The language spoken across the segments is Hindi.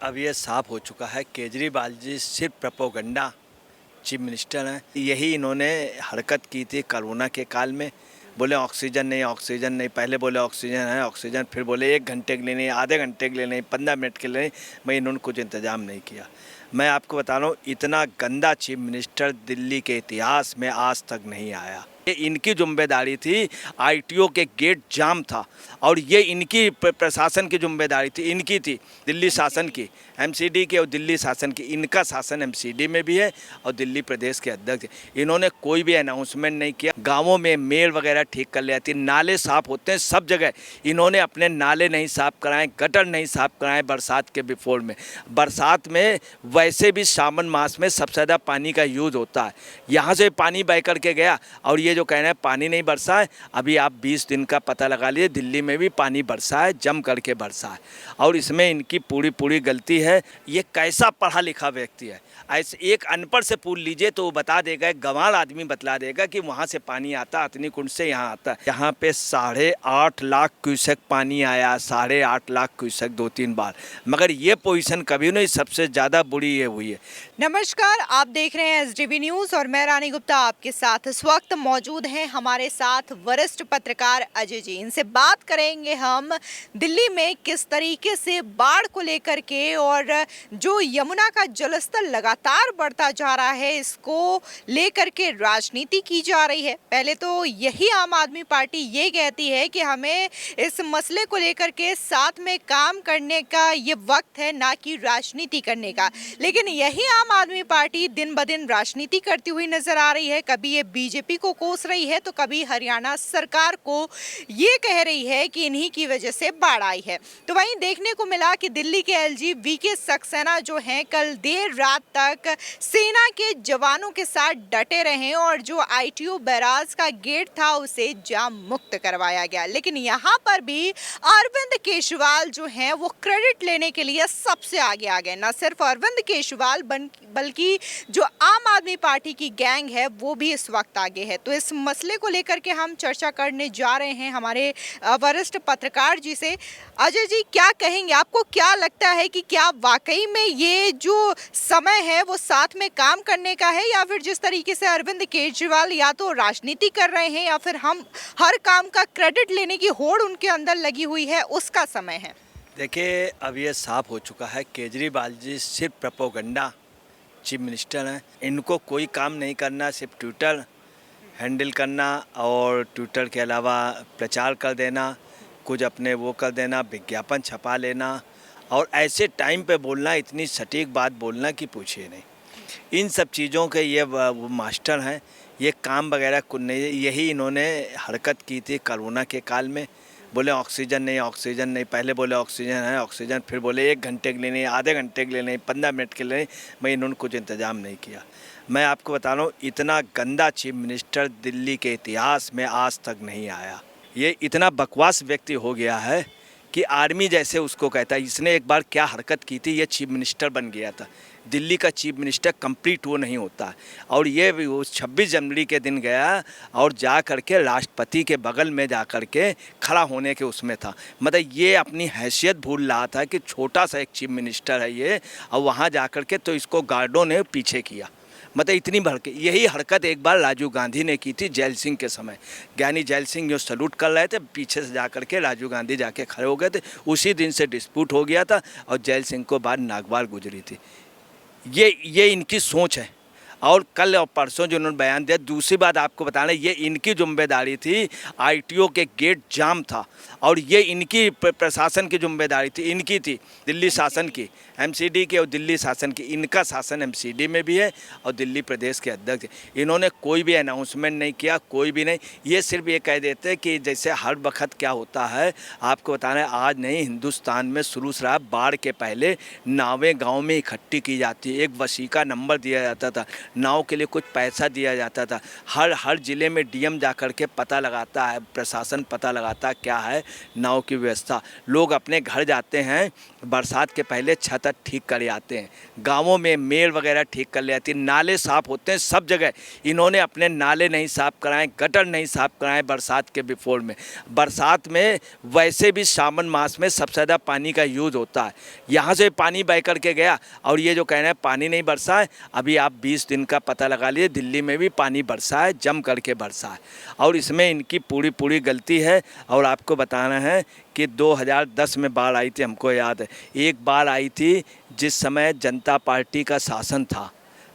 अब ये साफ हो चुका है, केजरीवाल जी सिर्फ प्रोपोगंडा चीफ मिनिस्टर हैं। यही इन्होंने हरकत की थी कोरोना के काल में। बोले ऑक्सीजन नहीं, ऑक्सीजन नहीं, पहले बोले ऑक्सीजन है ऑक्सीजन, फिर बोले 1 घंटे के लिए नहीं, आधे घंटे के लिए नहीं, 15 मिनट के लिए नहीं। मैं इन्होंने कुछ इंतजाम नहीं किया। मैं आपको बता रहा हूँ, इतना गंदा चीफ मिनिस्टर दिल्ली के इतिहास में आज तक नहीं आया। ये इनकी जिम्मेदारी थी, आईटीओ के गेट जाम था और ये इनकी प्रशासन की जिम्मेदारी थी, इनकी थी, दिल्ली शासन की, एमसीडी के और दिल्ली शासन की। इनका शासन एमसीडी में भी है और दिल्ली प्रदेश के अध्यक्ष। इन्होंने कोई भी अनाउंसमेंट नहीं किया। गांवों में मेल वगैरह ठीक कर लेती, नाले साफ होते हैं सब जगह। इन्होंने अपने नाले नहीं साफ कराए, गटर नहीं साफ कराए बरसात के बिफोर में। बरसात में वैसे भी सावन मास में सबसे ज़्यादा पानी का यूज़ होता है। यहाँ से पानी बह करके गया और ये जो कह रहे हैं पानी नहीं बरसा है, अभी आप 20 दिन का पता लगा लिए, दिल्ली में भी पानी बरसा है, जम करके बरसा है। और इसमें इनकी पूरी गलती है। ये कैसा पढ़ा लिखा व्यक्ति है। ऐसे एक अनपढ़ से पूछ लीजिए तो वो बता देगा, एक गंवार आदमी बतला देगा कि वहाँ से पानी आता, अतनी कुंड से यहाँ आता है। यहाँ पे 8.5 लाख क्यूसेक पानी आया, 8.5 लाख क्यूसेक 2-3 बार। मगर ये पोजीशन कभी नहीं, सबसे ज़्यादा बुरी ये हुई है। नमस्कार, आप देख रहे हैं एसडीवी न्यूज़ और मैं रानी गुप्ता आपके साथ इस वक्त मौजूद हैं। हमारे साथ वरिष्ठ पत्रकार अजय जी, इनसे बात करेंगे हम दिल्ली में किस तरीके से बाढ़ को लेकर के और जो यमुना का जलस्तर लगातार बढ़ता जा रहा है, इसको लेकर के राजनीति की जा रही है। पहले तो यही आम आदमी पार्टी ये कहती है कि हमें इस मसले को लेकर के साथ में काम करने का ये वक्त है, ना कि राजनीति करने का। लेकिन यही आम आदमी पार्टी दिन ब दिन राजनीति करती हुई नजर आ रही है। कभी ये बीजेपी को कोस रही है तो कभी हरियाणा सरकार को ये कह रही है कि इन्हीं की वजह से बाढ़ आई है। तो वहीं देखने को मिला कि दिल्ली के एलजी वीके सक्सेना जो हैं, कल देर रात तक सेना के जवानों के साथ डटे रहे और जो आईटीओ बैराज का गेट था उसे जाम मुक्त करवाया गया। लेकिन यहाँ पर भी अरविंद केजरीवाल जो हैं वो क्रेडिट लेने के लिए सबसे आगे आ गए। न सिर्फ अरविंद केजरीवाल बल्कि जो आम आदमी पार्टी की गैंग है वो भी इस वक्त आगे है। तो इस मसले को लेकर के हम चर्चा करने जा रहे हैं हमारे वरिष्ठ पत्रकार जी से। अजय जी, क्या कहेंगे, आपको क्या लगता है कि क्या वाकई में ये जो समय है वो साथ में काम करने का है, या फिर जिस तरीके से अरविंद केजरीवाल या तो राजनीति कर रहे हैं या फिर हम हर काम का क्रेडिट लेने की होड़ उनके अंदर लगी हुई है, उसका समय है? देखिए, अब ये साफ हो चुका है, केजरीवाल जी सिर्फ प्रोपोगंडा चीफ मिनिस्टर हैं। इनको कोई काम नहीं करना, सिर्फ ट्विटर हैंडल करना और ट्विटर के अलावा प्रचार कर देना, कुछ अपने वो कर देना, विज्ञापन छपा लेना और ऐसे टाइम पे बोलना, इतनी सटीक बात बोलना कि पूछिए नहीं। इन सब चीज़ों के ये वो मास्टर हैं। ये काम वगैरह कुछ नहीं। यही इन्होंने हरकत की थी कोरोना के काल में। बोले ऑक्सीजन नहीं, ऑक्सीजन नहीं, पहले बोले ऑक्सीजन है ऑक्सीजन, फिर बोले 1 घंटे के लिए नहीं, आधे घंटे के लिए नहीं, 15 मिनट के लिए नहीं। मैं इन्होंने कुछ इंतजाम नहीं किया। मैं आपको बता रहा हूँ, इतना गंदा चीफ मिनिस्टर दिल्ली के इतिहास में आज तक नहीं आया। ये इतना बकवास व्यक्ति हो गया है कि आर्मी जैसे उसको कहता है। इसने एक बार क्या हरकत की थी, ये चीफ मिनिस्टर बन गया था। दिल्ली का चीफ मिनिस्टर कंप्लीट वो नहीं होता। और ये 26 जनवरी के दिन गया और जा कर के राष्ट्रपति के बगल में जा कर के खड़ा होने के उसमें था। मतलब ये अपनी हैसियत भूल रहा था कि छोटा सा एक चीफ मिनिस्टर है ये, और वहाँ जा कर के तो इसको गार्डों ने पीछे किया। मतलब इतनी भड़क। यही हरकत एक बार राजीव गांधी ने की थी जैल सिंह के समय। ज्ञानी जैल सिंह जो सलूट कर रहे थे, पीछे से जा कर के राजीव गांधी जाके खड़े हो गए थे। उसी दिन से डिस्प्यूट हो गया था और जैल सिंह को बाद नागवार गुजरी थी। ये इनकी सोच है। और कल और परसों जो उन्होंने बयान दिया, दूसरी बात आपको बताना, ये इनकी जिम्मेदारी थी, आईटीओ के गेट जाम था और ये इनकी प्रशासन की जिम्मेदारी थी, इनकी थी, दिल्ली शासन की, एमसीडी के और दिल्ली शासन की। इनका शासन एमसीडी में भी है और दिल्ली प्रदेश के अध्यक्ष। इन्होंने कोई भी अनाउंसमेंट नहीं किया, कोई भी नहीं। ये सिर्फ ये कह देते कि जैसे हर वक्त क्या होता है, आपको बताना है, आज नहीं, हिंदुस्तान में शुरू से रहा, बाढ़ के पहले नावें गाँव में इकट्ठी की जाती है, एक वसीका नंबर दिया जाता था, नाव के लिए कुछ पैसा दिया जाता था। हर ज़िले में डीएम जा कर के पता लगाता है, प्रशासन पता लगाता है क्या है नाव की व्यवस्था। लोग अपने घर जाते हैं, बरसात के पहले छत ठीक कर आते हैं, गाँवों में मेल वगैरह ठीक कर ले आती है, नाले साफ़ होते हैं सब जगह। इन्होंने अपने नाले नहीं साफ़ कराएं, गटर नहीं साफ़ कराएं बरसात के बिफोर में। बरसात में वैसे भी सावन मास में सबसे ज़्यादा पानी का यूज़ होता है। यहाँ से पानी बह कर के गया और ये जो कह रहे हैं पानी नहीं बरसा है, अभी आप 20 दिन का पता लगा लिए, दिल्ली में भी पानी बरसा है, जम करके बरसा है। और इसमें इनकी पूरी गलती है। और आपको बताना है कि 2010 में बाढ़ आई थी, हमको याद है। एक बाढ़ आई थी जिस समय जनता पार्टी का शासन था,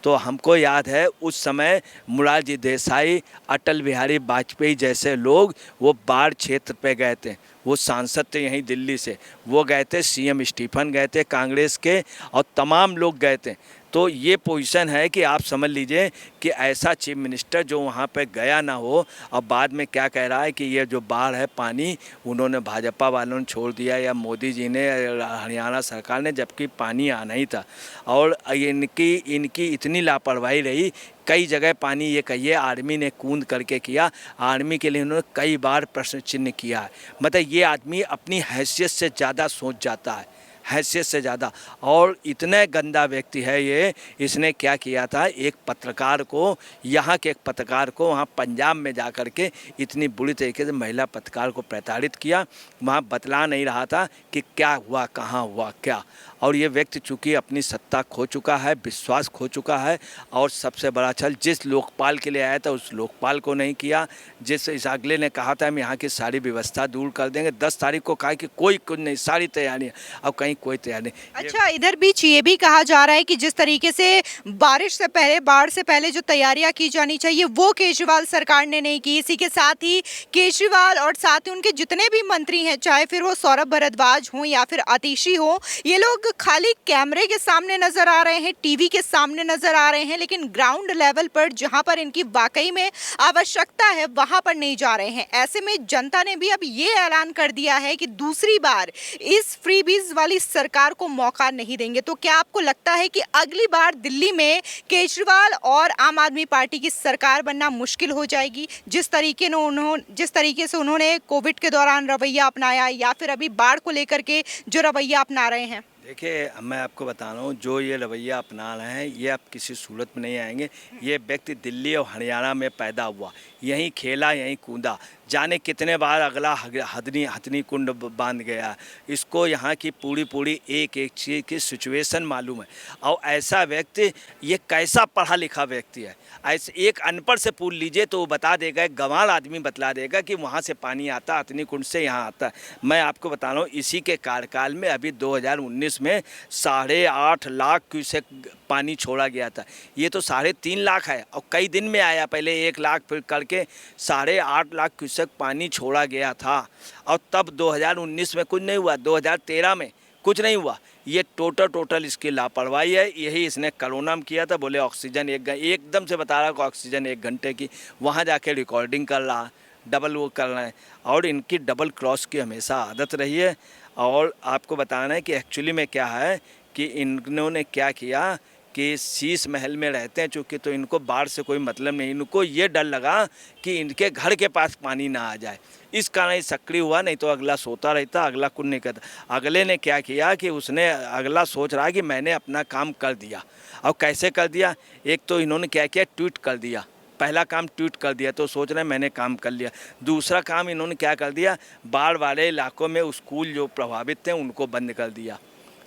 तो हमको याद है उस समय मोरारजी देसाई, अटल बिहारी वाजपेयी जैसे लोग वो बाढ़ क्षेत्र पे गए थे। वो सांसद थे यहीं दिल्ली से, वो गए थे, सीएम स्टीफन गए थे कांग्रेस के, और तमाम लोग गए थे। तो ये पोजीशन है कि आप समझ लीजिए कि ऐसा चीफ मिनिस्टर जो वहाँ पे गया ना हो, और बाद में क्या कह रहा है कि ये जो बाढ़ है पानी उन्होंने भाजपा वालों ने छोड़ दिया या मोदी जी ने, हरियाणा सरकार ने, जबकि पानी आना ही था। और इनकी इतनी लापरवाही रही, कई जगह पानी, ये कहिए आर्मी ने कूद करके किया, आर्मी के लिए उन्होंने कई बार प्रश्न चिन्ह किया है। मतलब ये आदमी अपनी हैसियत से ज़्यादा सोच जाता है, हैसियत से ज़्यादा। और इतने गंदा व्यक्ति है ये, इसने क्या किया था, एक पत्रकार को, यहाँ के एक पत्रकार को वहाँ पंजाब में जा कर के इतनी बुरी तरीके से महिला पत्रकार को प्रताड़ित किया। वहाँ बतला नहीं रहा था कि क्या हुआ, कहाँ हुआ, क्या। और ये व्यक्ति चूँकि अपनी सत्ता खो चुका है, विश्वास खो चुका है, और सबसे बड़ा छल, जिस लोकपाल के लिए आया था उस लोकपाल को नहीं किया। जिस इस अगले ने कहा था हम यहाँ की सारी व्यवस्था दूर कर देंगे, 10 तारीख को कहा कि कोई कुछ नहीं, सारी तैयारियाँ, अब कहीं कोई तैयारी नहीं। अच्छा, इधर बीच ये भी कहा जा रहा है कि जिस तरीके से बारिश से पहले, बाढ़ से पहले जो तैयारियां की जानी चाहिए वो केजरीवाल सरकार ने नहीं की। इसी के साथ ही केजरीवाल और साथ ही उनके जितने भी मंत्री हैं, चाहे फिर वो सौरभ भारद्वाज हों या फिर आतिशी हो, ये लोग खाली कैमरे के सामने नजर आ रहे हैं, टीवी के सामने नजर आ रहे हैं, लेकिन ग्राउंड लेवल पर जहां पर इनकी वाकई में आवश्यकता है वहां पर नहीं जा रहे हैं। ऐसे में जनता ने भी अब ये ऐलान कर दिया है कि दूसरी बार इस फ्रीबीज वाली सरकार को मौका नहीं देंगे। तो क्या आपको लगता है कि अगली बार दिल्ली में केजरीवाल और आम आदमी पार्टी की सरकार बनना मुश्किल हो जाएगी, जिस तरीके से उन्होंने कोविड के दौरान रवैया अपनाया, या फिर अभी बाढ़ को लेकर के जो रवैया अपना रहे हैं? देखिए, मैं आपको बता रहा हूँ, जो ये रवैया अपना रहे हैं ये अब किसी सूरत में नहीं आएंगे। ये व्यक्ति दिल्ली और हरियाणा में पैदा हुआ, यहीं खेला, यहीं कूदा, जाने कितने बार अगला हथनी कुंड बांध गया। इसको यहाँ की पूरी एक चीज़ की सिचुएशन मालूम है। और ऐसा व्यक्ति, ये कैसा पढ़ा लिखा व्यक्ति है, ऐसे एक अनपढ़ से पूछ लीजिए तो वो बता देगा, एक गंवार आदमी बतला देगा कि वहाँ से पानी आता, हथनी कुंड से यहाँ आता है। मैं आपको बता रहा हूँ, इसी के कार्यकाल में अभी 2019 में 8.5 लाख क्यूसेक पानी छोड़ा गया था। ये तो 3.5 लाख है, और कई दिन में आया, पहले 1 लाख फिर करके 8.5 लाख क्यूसेक पानी छोड़ा गया था। और तब 2019 में कुछ नहीं हुआ, 2013 में कुछ नहीं हुआ। ये टोटल इसकी लापरवाही है। यही इसने कोरोना में किया था, बोले ऑक्सीजन एकदम से बता रहा कि ऑक्सीजन 1 घंटे की, वहाँ जाके रिकॉर्डिंग कर रहा, डबल वो कर रहे हैं। और इनकी डबल क्रॉस की हमेशा आदत रही है। और आपको बताना है कि एक्चुअली में क्या है कि इन्होंने क्या किया कि शीश महल में रहते हैं चूँकि, तो इनको बाढ़ से कोई मतलब नहीं। इनको ये डर लगा कि इनके घर के पास पानी ना आ जाए, इस कारण सक्रिय हुआ, नहीं तो अगला सोता रहता, अगला कुछ नहीं करता। अगले ने क्या किया कि उसने, अगला सोच रहा कि मैंने अपना काम कर दिया। और कैसे कर दिया, एक तो इन्होंने क्या किया, ट्वीट कर दिया। पहला काम ट्वीट कर दिया, तो सोच रहे हैं मैंने काम कर लिया। दूसरा काम इन्होंने क्या कर दिया, बाढ़ वाले इलाकों में स्कूल जो प्रभावित थे उनको बंद कर दिया।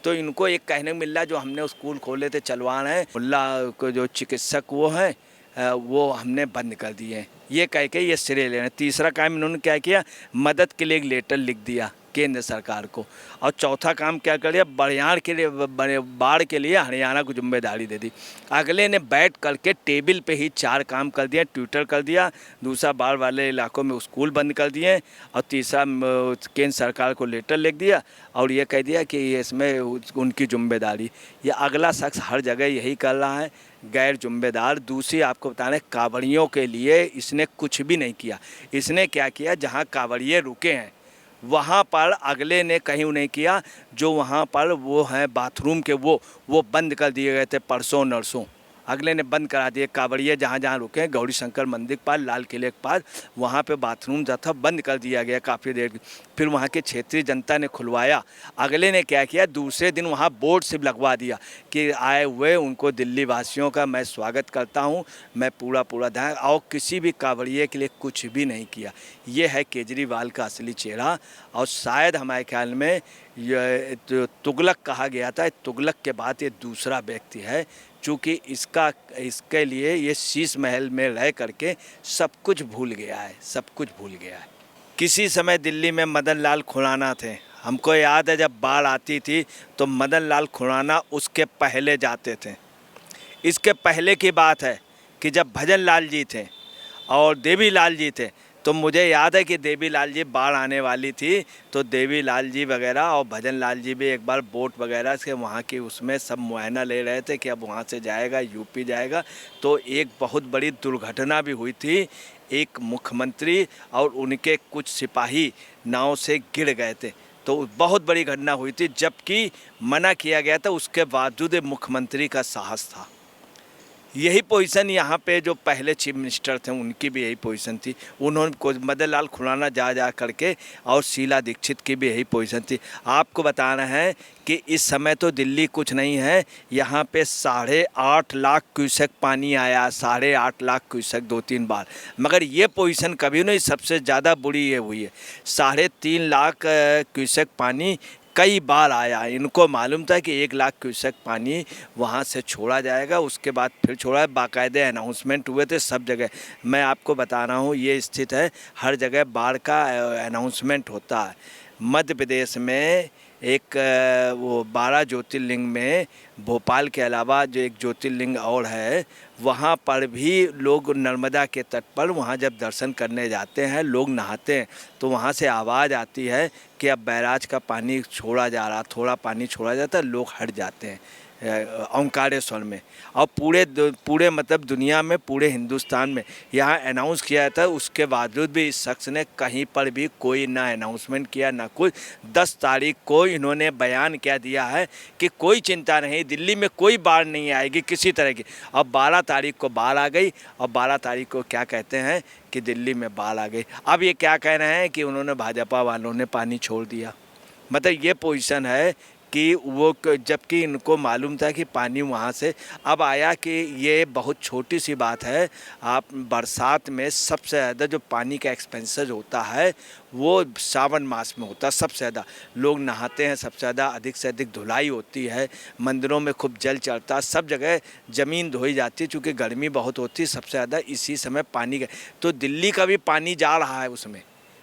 तो इनको एक कहने मिल रहा है, जो हमने स्कूल खोले थे चलवान है, मुल्ला को जो चिकित्सक वो हैं, वो हमने बंद कर दिए हैं, ये कह के ये श्रेय ले रहे हैं। तीसरा काम इन्होंने क्या किया, मदद के लिए एक लेटर लिख दिया केंद्र सरकार को। और चौथा काम क्या कर दिया, बड़ियार के लिए, बाढ़ के लिए हरियाणा को जिम्मेदारी दे दी। अगले ने बैठ करके टेबल पे ही 4 काम कर दिया, ट्विटर कर दिया, दूसरा बाढ़ वाले इलाकों में स्कूल बंद कर दिए, और तीसरा केंद्र सरकार को लेटर लिख दिया, और ये कह दिया कि इसमें उनकी जिम्मेदारी। ये अगला शख्स हर जगह यही कर रहा है, गैर जिम्मेदार। दूसरी आपको बताना, कांवड़ियों के लिए इसने कुछ भी नहीं किया। इसने क्या किया, जहाँ कांवड़िए रुके हैं वहाँ पर अगले ने कहीं नहीं किया, जो वहाँ पर वो हैं बाथरूम के वो बंद कर दिए गए थे परसों नरसों। अगले ने बंद करा दिए। कांवड़िए जहाँ जहाँ रुके हैं, गौरी शंकर मंदिर के पास, लाल किले के पास, वहाँ पे बाथरूम जो था बंद कर दिया गया काफ़ी देर। फिर वहाँ के क्षेत्रीय जनता ने खुलवाया। अगले ने क्या किया, दूसरे दिन वहाँ बोर्ड से लगवा दिया कि आए हुए उनको दिल्ली वासियों का मैं स्वागत करता हूँ, मैं पूरा ध्यान, और किसी भी कांवड़िए के लिए कुछ भी नहीं किया। ये है केजरीवाल का असली चेहरा। और शायद हमारे ख्याल में ये जो तुगलक कहा गया था, तुगलक के बाद ये दूसरा व्यक्ति है, चूँकि इसके लिए ये शीश महल में रह करके सब कुछ भूल गया है, सब कुछ भूल गया है। किसी समय दिल्ली में मदन लाल खुराना थे। हमको याद है जब बाढ़ आती थी तो मदन लाल खुराना उसके पहले जाते थे। इसके पहले की बात है कि जब भजन लाल जी थे और देवी लाल जी थे, तो मुझे याद है कि देवी लाल जी बाढ़ आने वाली थी तो देवी लाल जी वगैरह और भजन लाल जी भी एक बार बोट वगैरह से वहाँ की उसमें सब मुआयना ले रहे थे कि अब वहाँ से जाएगा, यूपी जाएगा। तो एक बहुत बड़ी दुर्घटना भी हुई थी। एक मुख्यमंत्री और उनके कुछ सिपाही नाव से गिर गए थे, तो बहुत बड़ी घटना हुई थी। जबकि मना किया गया था, उसके बावजूद मुख्यमंत्री का साहस था। यही पोजीशन यहाँ पे जो पहले चीफ मिनिस्टर थे उनकी भी यही पोजीशन थी। उन्होंने मदन लाल खुराना जा करके, और शीला दीक्षित की भी यही पोजीशन थी। आपको बताना है कि इस समय तो दिल्ली कुछ नहीं है, यहाँ पे 8.5 लाख क्यूसेक पानी आया, 8.5 लाख क्यूसेक 2-3 बार। मगर ये पोजीशन कभी नहीं, सबसे ज़्यादा बुरी ये हुई है। 3.5 लाख क्यूसेक पानी कई बार आया। इनको मालूम था कि 1 लाख क्यूसेक पानी वहाँ से छोड़ा जाएगा, उसके बाद फिर छोड़ा। बाकायदे अनाउंसमेंट हुए थे सब जगह। मैं आपको बता रहा हूँ, ये स्थित है, हर जगह बाढ़ का अनाउंसमेंट होता है। मध्य प्रदेश में एक वो 12 ज्योतिर्लिंग में भोपाल के अलावा जो एक ज्योतिर्लिंग और है, वहाँ पर भी लोग नर्मदा के तट पर वहाँ जब दर्शन करने जाते हैं, लोग नहाते हैं, तो वहाँ से आवाज़ आती है कि अब बैराज का पानी छोड़ा जा रहा, थोड़ा पानी छोड़ा जाता है, लोग हट जाते हैं ओंकारेश्वर में। और पूरे मतलब दुनिया में, पूरे हिंदुस्तान में यहाँ अनाउंस किया था, उसके बावजूद भी इस शख्स ने कहीं पर भी कोई ना अनाउंसमेंट किया ना कुछ। 10 तारीख को इन्होंने बयान क्या दिया है कि कोई चिंता नहीं, दिल्ली में कोई बाढ़ नहीं आएगी किसी तरह की। अब 12 तारीख को बाढ़ आ गई, और 12 तारीख को क्या कहते हैं कि दिल्ली में बाढ़ आ गई। अब ये क्या कह रहे हैं कि उन्होंने, भाजपा वालों ने पानी छोड़ दिया। मतलब ये पोजीशन है कि वो, जबकि इनको मालूम था कि पानी वहाँ से अब आया। कि ये बहुत छोटी सी बात है। आप बरसात में सबसे ज़्यादा जो पानी का एक्सपेंसेस होता है वो सावन मास में होता है। सबसे ज़्यादा लोग नहाते हैं, सबसे ज़्यादा अधिक से अधिक धुलाई होती है, मंदिरों में खूब जल चढ़ता है, सब जगह ज़मीन धोई जाती है, चूँकि गर्मी बहुत होती है। सबसे ज़्यादा इसी समय पानी का, तो दिल्ली का भी पानी जा रहा है उसमें,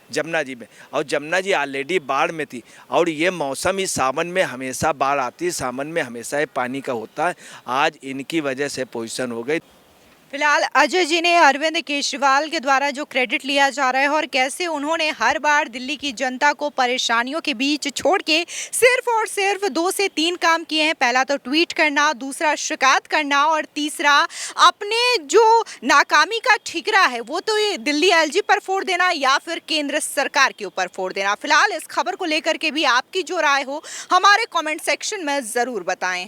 जमुना जी में। और जमुना जी ऑलरेडी बाढ़ में थी, और ये मौसम ही सावन में हमेशा बाढ़ आती है, सावन में हमेशा ये पानी का होता है। आज इनकी वजह से पोजीशन हो गई। फिलहाल अजय जी ने अरविंद केजरीवाल के द्वारा जो क्रेडिट लिया जा रहा है, और कैसे उन्होंने हर बार दिल्ली की जनता को परेशानियों के बीच छोड़ के सिर्फ और सिर्फ 2 से 3 काम किए हैं। पहला तो ट्वीट करना, दूसरा शिकायत करना, और तीसरा अपने जो नाकामी का ठिकरा है वो तो ये दिल्ली एलजी पर फोड़ देना या फिर केंद्र सरकार के ऊपर फोड़ देना। फिलहाल इस खबर को लेकर के भी आपकी जो राय हो हमारे कॉमेंट सेक्शन में ज़रूर बताएं।